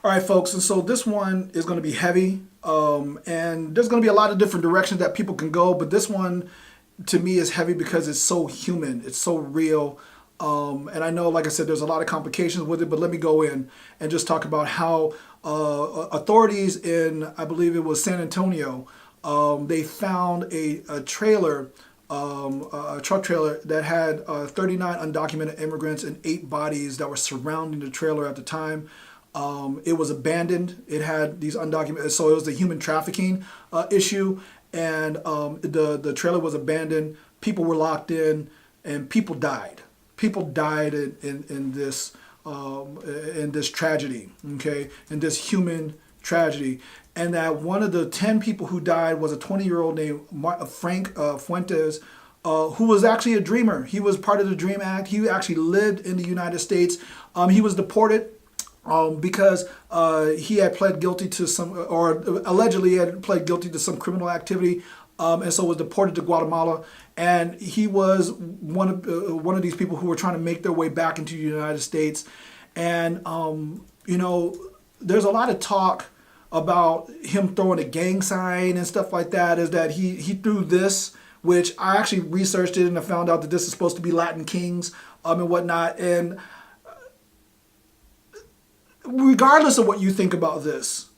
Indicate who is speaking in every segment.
Speaker 1: All right, folks, and so this one is going to be heavy, and there's going to be a lot of different directions that people can go, but this one to me is heavy because it's so human, it's so real, and I know, like I said, there's a lot of complications with it, but let me go in and just talk about how authorities in, I believe it was San Antonio, they found a trailer, a truck trailer that had 39 undocumented immigrants and 8 bodies that were surrounding the trailer at the time. It was abandoned. It had these undocumented, so it was a human trafficking issue, and the trailer was abandoned. People were locked in, and people died. People died in this tragedy. Okay, in this human tragedy, and that one of the 10 people who died was a 20-year-old named Frank Fuentes. Who was actually a dreamer. He was part of the Dream Act. He actually lived in the United States. He was deported because he had pled guilty to some, or allegedly had pled guilty to some criminal activity, and so was deported to Guatemala. And he was one of these people who were trying to make their way back into the United States. And there's a lot of talk about him throwing a gang sign and stuff like that. Is that he threw this, which I actually researched it and I found out that this is supposed to be Latin Kings and whatnot. And regardless of what you think about this,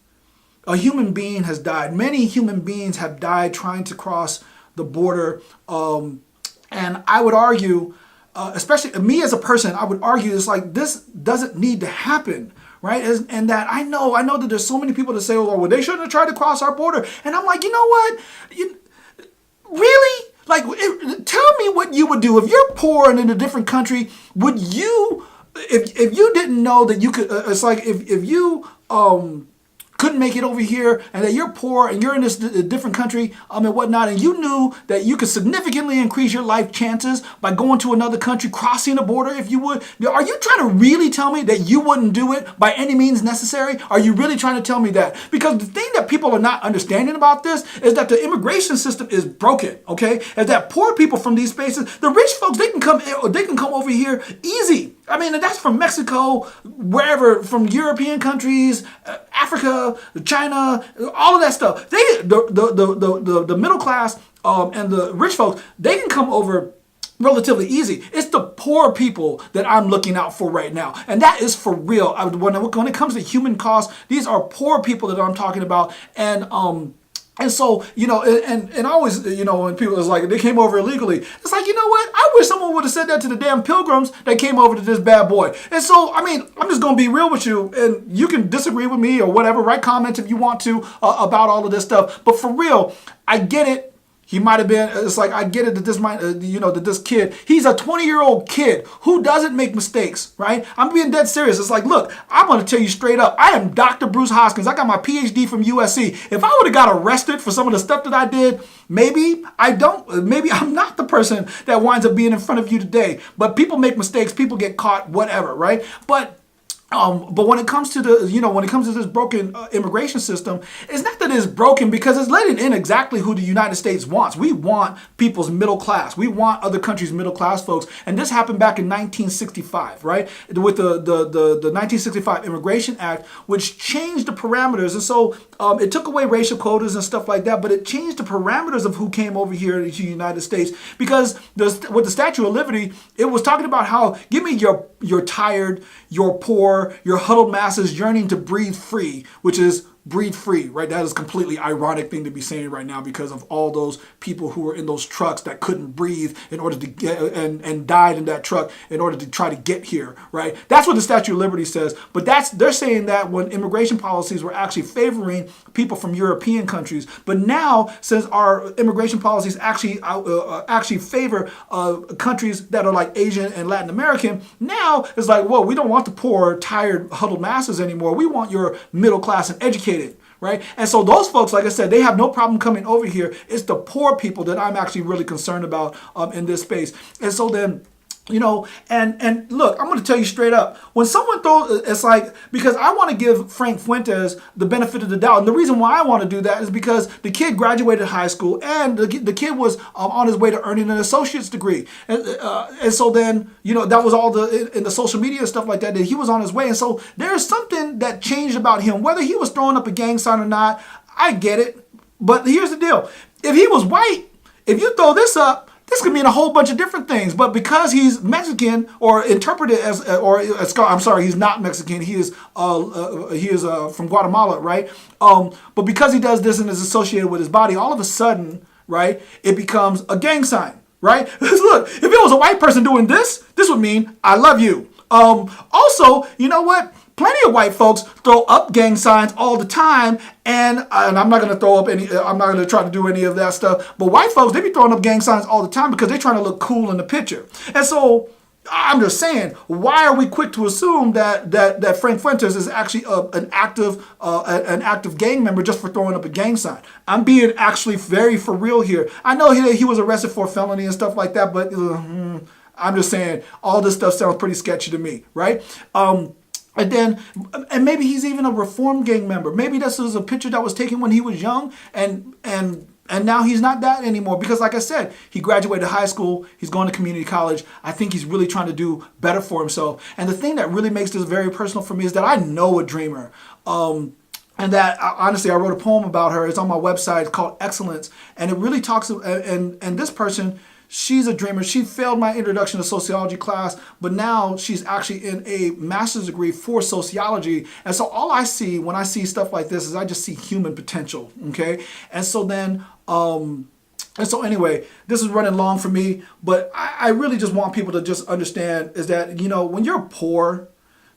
Speaker 1: a human being has died. Many human beings have died trying to cross the border. And I would argue, especially me as a person, I would argue it's like this doesn't need to happen. Right? And that I know that there's so many people that say, oh, well, they shouldn't have tried to cross our border. And I'm like, you know what? Really? Like, tell me what you would do if you're poor and in a different country. Would you, if you didn't know that you could? It's like if you couldn't make it over here and that you're poor and you're in this different country and whatnot, and you knew that you could significantly increase your life chances by going to another country, crossing the border, if you would. Are you trying to really tell me that you wouldn't do it by any means necessary? Are you really trying to tell me that? Because the thing that people are not understanding about this is that the immigration system is broken, okay? Is that poor people from these spaces, the rich folks, they can come over here easy. I mean, that's from Mexico, wherever, from European countries, Africa, China, all of that stuff. The middle class and the rich folks, they can come over relatively easy. It's the poor people that I'm looking out for right now. And that is for real. When it comes to human cost, these are poor people that I'm talking about. And so, and I always, when people is like, they came over illegally, it's like, you know what? I wish someone would have said that to the damn pilgrims that came over to this bad boy. And so, I mean, I'm just going to be real with you, and you can disagree with me or whatever, write comments if you want to about all of this stuff. But for real, I get it. He might have been, it's like, I get it that this might, that this kid, he's a 20-year-old kid who doesn't make mistakes, right? I'm being dead serious. It's like, look, I'm going to tell you straight up, I am Dr. Bruce Hoskins. I got my PhD from USC. If I would have got arrested for some of the stuff that I did, maybe I'm not the person that winds up being in front of you today. But people make mistakes, people get caught, whatever, right? But when it comes to this broken immigration system, it's not that it's broken because it's letting in exactly who the United States wants. We want people's middle class. We want other countries' middle class folks. And this happened back in 1965, right? With the 1965 Immigration Act, which changed the parameters. And so it took away racial quotas and stuff like that, but it changed the parameters of who came over here to the United States. Because with the Statue of Liberty, it was talking about how, give me you're tired, you're poor, your huddled masses yearning to breathe free, which is breathe free, right? That is a completely ironic thing to be saying right now because of all those people who were in those trucks that couldn't breathe in order to get and died in that truck in order to try to get here, right? That's what the Statue of Liberty says. But they're saying that when immigration policies were actually favoring people from European countries, but now since our immigration policies actually favor countries that are like Asian and Latin American, now it's like, well, we don't want the poor, tired, huddled masses anymore. We want your middle class and educated. Right? And so those folks, like I said, they have no problem coming over here. It's the poor people that I'm actually really concerned about in this space. And so then And look, I'm going to tell you straight up. When someone throws, it's like, because I want to give Frank Fuentes the benefit of the doubt. And the reason why I want to do that is because the kid graduated high school and the kid was on his way to earning an associate's degree. And so then, that was all in the social media and stuff like that he was on his way. And so there's something that changed about him, whether he was throwing up a gang sign or not. I get it. But here's the deal. If he was white, if you throw this up, this could mean a whole bunch of different things, but because he's Mexican or interpreted I'm sorry, he's not Mexican. He is from Guatemala, right? But because he does this and is associated with his body, all of a sudden, right, it becomes a gang sign, right? Look, if it was a white person doing this would mean I love you. Also, you know what? Plenty of white folks throw up gang signs all the time, and I'm not going to throw up any. I'm not going to try to do any of that stuff. But white folks, they be throwing up gang signs all the time because they're trying to look cool in the picture. And so I'm just saying, why are we quick to assume that Frank Fuentes is actually an active gang member just for throwing up a gang sign? I'm being actually very for real here. I know he was arrested for a felony and stuff like that, but I'm just saying all this stuff sounds pretty sketchy to me, right? And maybe he's even a reformed gang member. Maybe this was a picture that was taken when he was young, and now he's not that anymore. Because like I said, he graduated high school. He's going to community college. I think he's really trying to do better for himself. And the thing that really makes this very personal for me is that I know a dreamer. And that honestly, I wrote a poem about her. It's on my website. It's called Excellence, and it really talks. And this person, she's a dreamer. She failed my introduction to sociology class, but now she's actually in a master's degree for sociology. And so all I see when I see stuff like this is I just see human potential. Okay. And so then, anyway, this is running long for me, but I really just want people to just understand is that, when you're poor,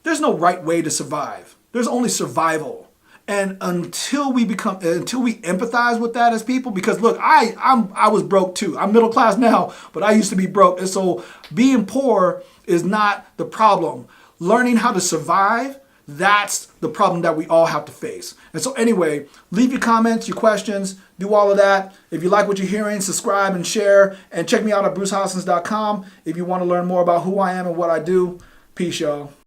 Speaker 1: there's no right way to survive. There's only survival. And until we empathize with that as people, because look, I was broke too. I'm middle class now, but I used to be broke. And so being poor is not the problem. Learning how to survive, that's the problem that we all have to face. And so anyway, leave your comments, your questions, do all of that. If you like what you're hearing, subscribe and share, and check me out at brucehoskins.com if you want to learn more about who I am and what I do. Peace, y'all.